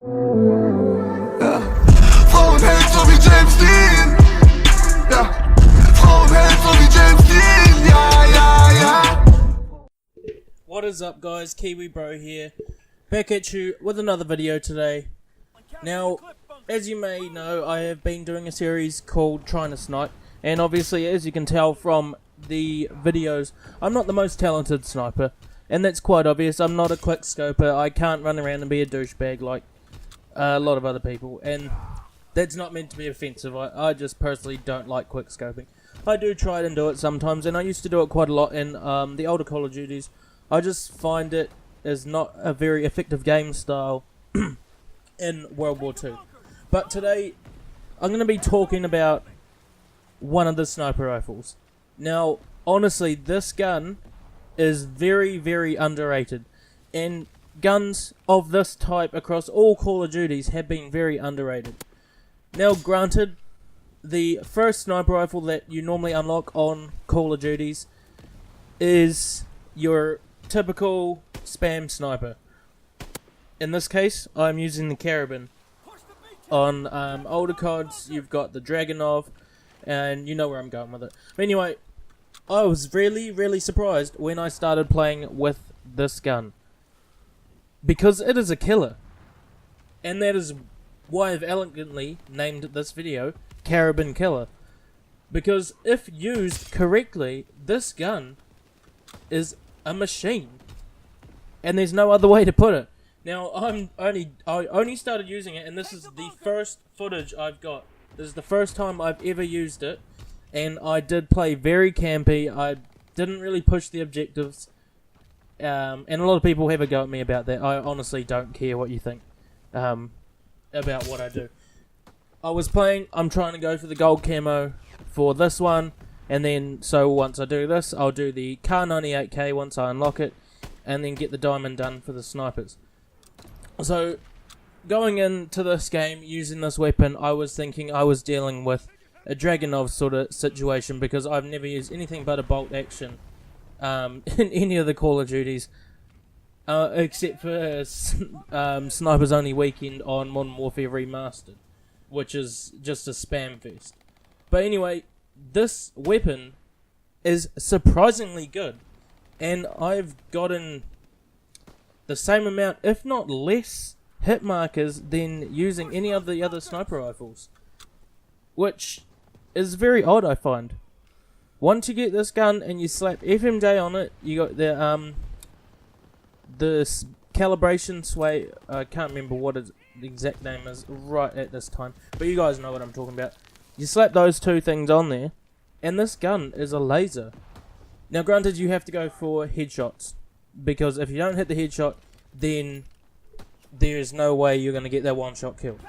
Frauenheld so wie James Dean. Ja, Frauenheld so wie James Dean. Ja. What is up, guys? Kiwi Bro here, back at you with another video today. Now, as you may know, I have been doing a series called Trying to Snipe, and obviously, as you can tell from the videos, I'm not the most talented sniper, and that's quite obvious. I'm not a quick scoper. I can't run around and be a douchebag like a lot of other people, and that's not meant to be offensive. I just personally don't like quick scoping. I do try and do it sometimes, and I used to do it quite a lot in the older Call of Duties. I just find it is not a very effective game style in World War II. But today, I'm going to be talking about one of the sniper rifles. Now, honestly, this gun is very, very underrated. And guns of this type across all Call of Duties have been very underrated. Now, granted, the first sniper rifle that you normally unlock on Call of Duties is your typical spam sniper. In this case, I'm using the KARABIN. On older CODs, you've got the Dragunov, and you know where I'm going with it. But anyway, I was really, really surprised when I started playing with this gun, because it is a killer. And that is why I've elegantly named this video KARABIN Killer. Because if used correctly, this gun is a machine. And there's no other way to put it. Now, I only started using it, and this is the first footage I've got. This is the first time I've ever used it, and I did play very campy. I didn't really push the objectives, and a lot of people have a go at me about that. I honestly don't care what you think about what I do. I was playing, I'm trying to go for the gold camo for this one, and then, so once I do this, I'll do the Kar 98K once I unlock it, and then get the diamond done for the snipers. So, going into this game, using this weapon, I was thinking I was dealing with a Dragunov sort of situation, because I've never used anything but a bolt action in any of the Call of Duties, except for Snipers Only Weekend on Modern Warfare Remastered, which is just a spam fest. But anyway, this weapon is surprisingly good, and I've gotten the same amount, if not less, hit markers than using any of the other sniper rifles, which is very odd, I find. Once you get this gun and you slap FMJ on it, you got the calibration sway. I can't remember what the exact name is right at this time, but you guys know what I'm talking about. You slap those two things on there, and this gun is a laser. Now, granted, you have to go for headshots, because if you don't hit the headshot, then there's no way you're going to get that one-shot kill.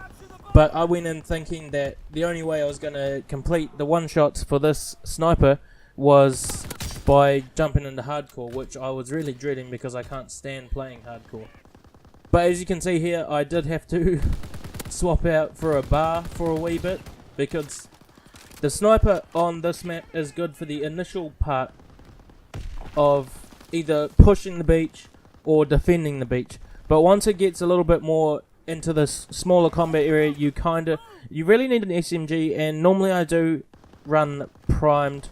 But I went in thinking that the only way I was going to complete the one-shots for this sniper was by jumping into hardcore, which I was really dreading because I can't stand playing hardcore. But as you can see here, I did have to swap out for a bar for a wee bit, because the sniper on this map is good for the initial part of either pushing the beach or defending the beach. But once it gets a little bit more into this smaller combat area, you really need an SMG, and normally I do run primed,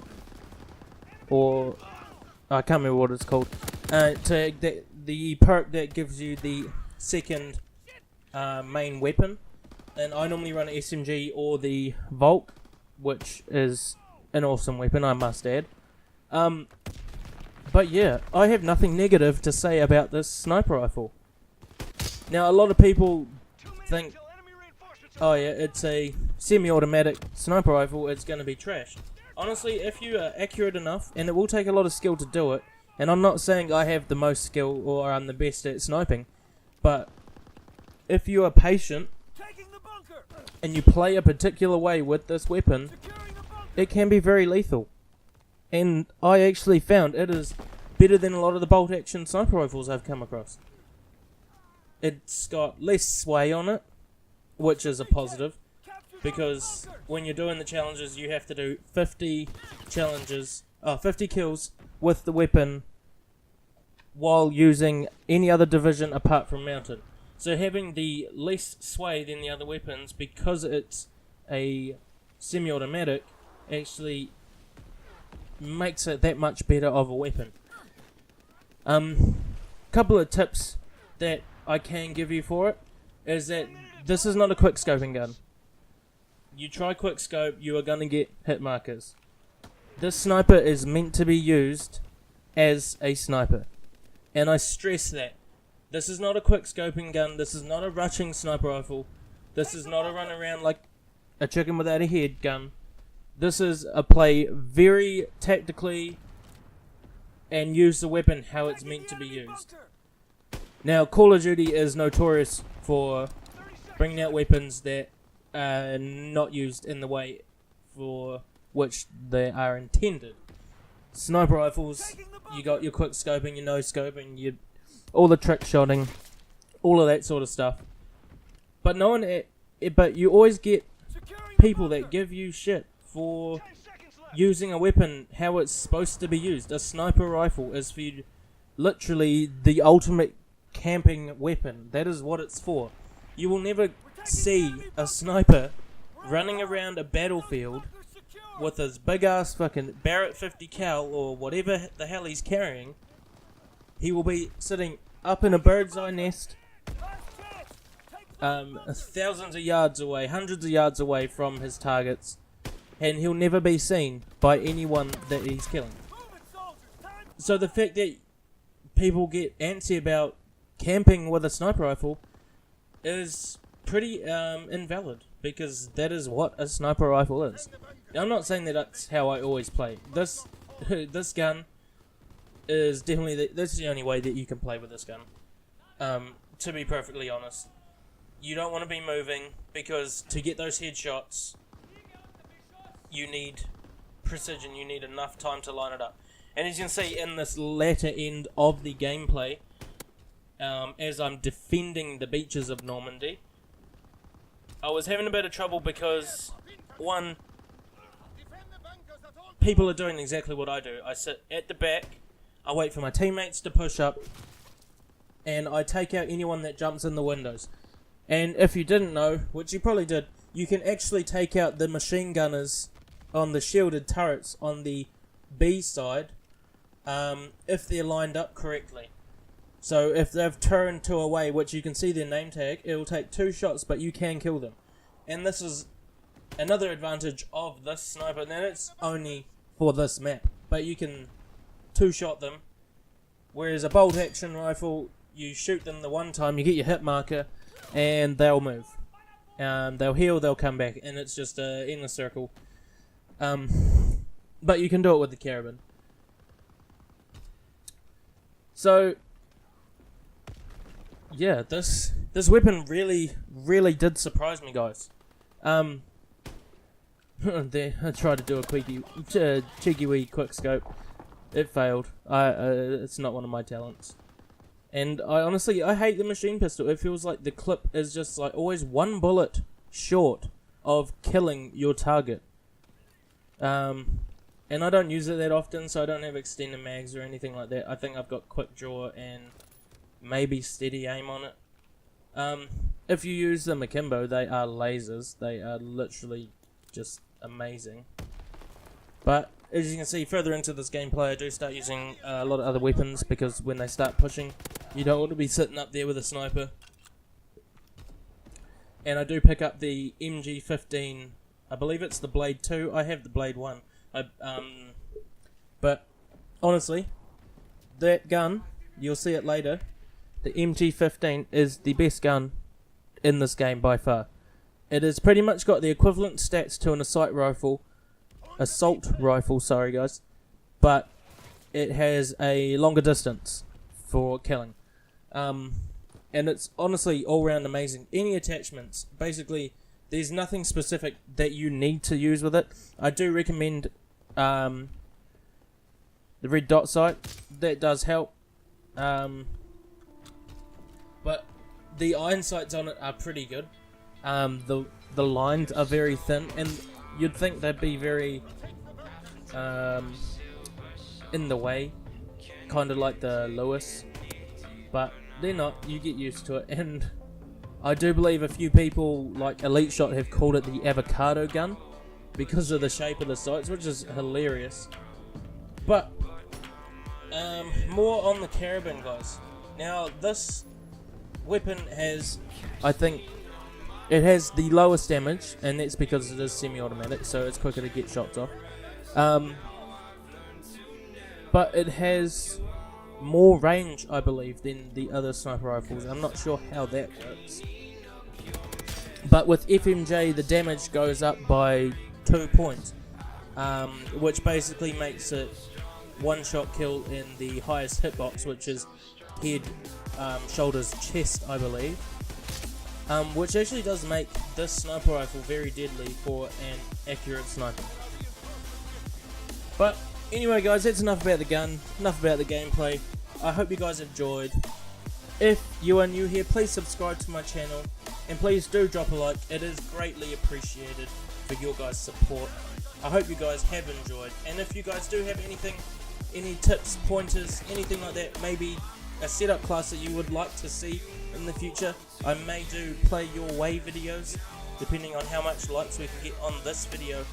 or I can't remember what it's called, the perk that gives you the second main weapon, and I normally run an SMG or the Volk, which is an awesome weapon, I must add. But yeah, I have nothing negative to say about this sniper rifle. Now, a lot of people think, oh yeah, it's a semi-automatic sniper rifle, it's going to be trash. Honestly, if you are accurate enough, and it will take a lot of skill to do it, and I'm not saying I have the most skill or I'm the best at sniping, but if you are patient and you play a particular way with this weapon, it can be very lethal. And I actually found it is better than a lot of the bolt action sniper rifles I've come across. It's got less sway on it, which is a positive, because when you're doing the challenges, you have to do 50 kills with the weapon while using any other division apart from mounted. So having the less sway than the other weapons, because it's a semi-automatic, actually makes it that much better of a weapon. Couple of tips that I can give you for it is that this is not a quick scoping gun. You try quick scope, you are going to get hit markers. This sniper is meant to be used as a sniper, and I stress that. This is not a quick scoping gun, this is not a rushing sniper rifle, this is not a run around like a chicken without a head gun. This is a play very tactically and use the weapon how it's meant to be used. Now, Call of Duty is notorious for bringing out weapons that are not used in the way for which they are intended. Sniper rifles, you got your quick scoping, your no scoping, all the trick shotting, all of that sort of stuff. But but you always get people that give you shit for using a weapon how it's supposed to be used. A sniper rifle is for you, literally the ultimate camping weapon. That is what it's for. You will never see a sniper running around a battlefield with his big ass fucking Barrett 50 cal or whatever the hell he's carrying. He will be sitting up in a bird's eye nest, thousands of yards away, hundreds of yards away from his targets, and he'll never be seen by anyone that he's killing. So the fact that people get antsy about camping with a sniper rifle is pretty invalid, because that is what a sniper rifle is. Now, I'm not saying that that's how I always play. This gun is definitely that's the only way that you can play with this gun. To be perfectly honest, you don't want to be moving, because to get those headshots, you need precision. You need enough time to line it up. And as you can see in this latter end of the gameplay, as I'm defending the beaches of Normandy, I was having a bit of trouble because, one, people are doing exactly what I do. I sit at the back, I wait for my teammates to push up, and I take out anyone that jumps in the windows. And if you didn't know, which you probably did, you can actually take out the machine gunners on the shielded turrets on the B side if they're lined up correctly. So if they've turned to away, which you can see their name tag, it will take 2 shots, but you can kill them. And this is another advantage of this sniper. Now it's only for this map, but you can 2-shot them. Whereas a bolt action rifle, you shoot them the one time, you get your hit marker, and they'll move. They'll heal, they'll come back, and it's just an endless circle. But you can do it with the KARABIN. So yeah, this weapon really did surprise me, guys. There, I tried to do a cheeky wee quick scope. It failed. It's not one of my talents. And I hate the machine pistol. It feels like the clip is just like always one bullet short of killing your target. And I don't use it that often, so I don't have extended mags or anything like that. I think I've got quick draw and maybe steady aim on it. If you use the Akimbo, they are lasers. They are literally just amazing. But as you can see further into this gameplay, I do start using a lot of other weapons, because when they start pushing, you don't want to be sitting up there with a sniper. And I do pick up the MG15. I believe it's the Blade 2. I have the Blade 1. But honestly, that gun, you'll see it later, the MG15 is the best gun in this game by far. It has pretty much got the equivalent stats to an assault rifle, sorry guys, but it has a longer distance for killing. And it's honestly all round amazing. Any attachments, basically, there's nothing specific that you need to use with it. I do recommend the red dot sight. That does help. But the iron sights on it are pretty good. The lines are very thin, and you'd think they'd be very in the way, kind of like the Lewis, but they're not. You get used to it, and I do believe a few people like Elite Shot have called it the avocado gun because of the shape of the sights, which is hilarious. But more on the KARABIN, guys. Now this weapon has, I think, it has the lowest damage, and that's because it is semi-automatic, so it's quicker to get shots off. But it has more range, I believe, than the other sniper rifles. I'm not sure how that works. But with FMJ, the damage goes up by 2 points, which basically makes it one-shot kill in the highest hitbox, which is head, shoulders, chest, I believe. Which actually does make this sniper rifle very deadly for an accurate sniper. But anyway, guys, that's enough about the gun, enough about the gameplay. I hope you guys enjoyed. If you are new here, please subscribe to my channel, and please do drop a like. It is greatly appreciated for your guys' support. I hope you guys have enjoyed, and if you guys do have anything, any tips, pointers, anything like that, maybe a setup class that you would like to see in the future, I may do play your way videos, depending on how much likes we can get on this video.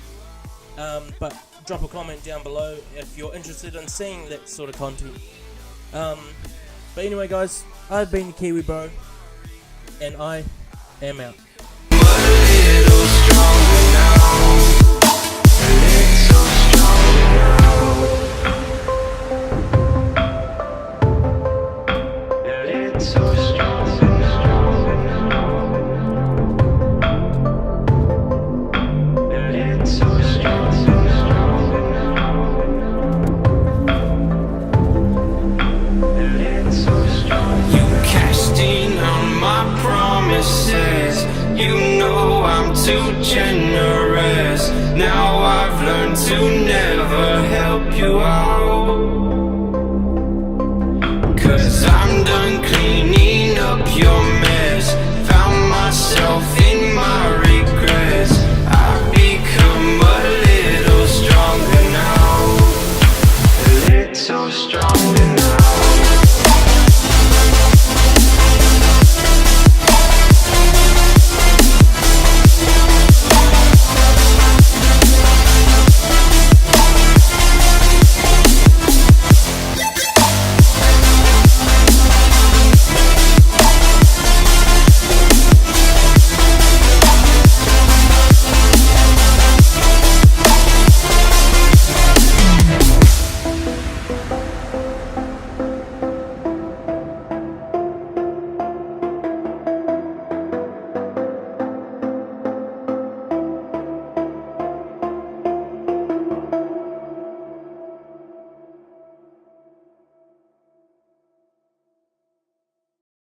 But drop a comment down below if you're interested in seeing that sort of content. But anyway, guys, I've been Kiwi Bro, and I am out. You know I'm too generous. Now I've learned to never help you out.